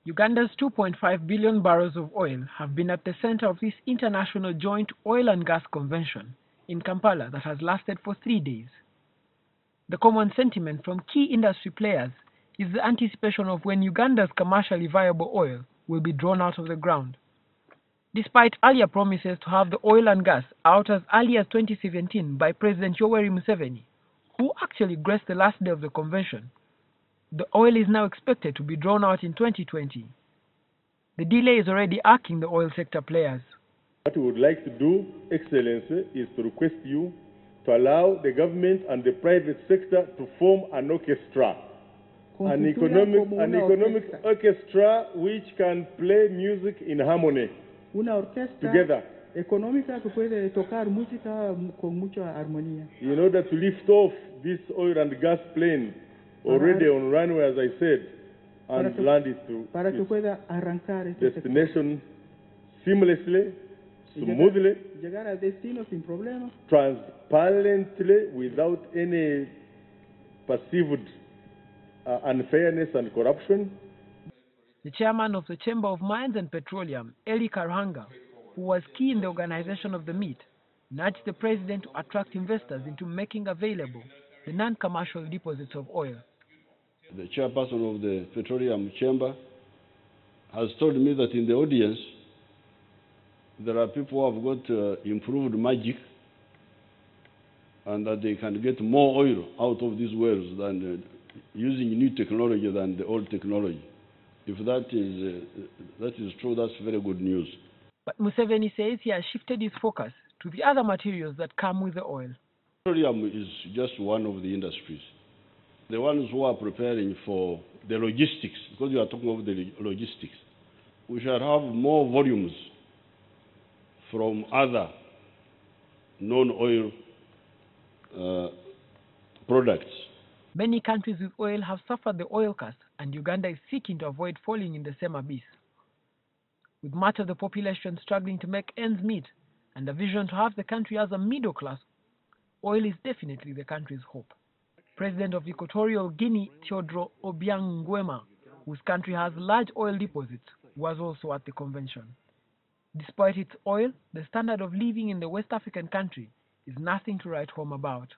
Uganda's 2.5 billion barrels of oil have been at the center of this international joint oil and gas convention in Kampala that has lasted for 3 days. The common sentiment from key industry players is the anticipation of when Uganda's commercially viable oil will be drawn out of the ground. Despite earlier promises to have the oil and gas out as early as 2017 by President Yoweri Museveni, who actually graced the last day of the convention, the oil is now expected to be drawn out in 2020. The delay is already irking the oil sector players. What we would like to do, Excellency, is to request you to allow the government and the private sector to form an orchestra, an economic orchestra which can play music in harmony together. Económica que puede tocar música con mucha armonía. In order to lift off this oil and gas plane already on runway, as I said, and land it to its destination seamlessly, smoothly, llegar al destino sin problemas, transparently, without any perceived unfairness and corruption. The chairman of the Chamber of Mines and Petroleum, Eli Karhanga, who was key in the organization of the meet, nudged the president to attract investors into making available the non-commercial deposits of oil. The chairperson of the Petroleum Chamber has told me that in the audience there are people who have got improved magic and that they can get more oil out of these wells than using new technology than the old technology. If that is true, that's very good news. But Museveni says he has shifted his focus to the other materials that come with the oil. Petroleum is just one of the industries. The ones who are preparing for the logistics, because you are talking about the logistics, we shall have more volumes from other non-oil products. Many countries with oil have suffered the oil curse, and Uganda is seeking to avoid falling in the same abyss. With much of the population struggling to make ends meet and a vision to have the country as a middle class, oil is definitely the country's hope. President of Equatorial Guinea, Teodoro Obiang Nguema, whose country has large oil deposits, was also at the convention. Despite its oil, the standard of living in the West African country is nothing to write home about.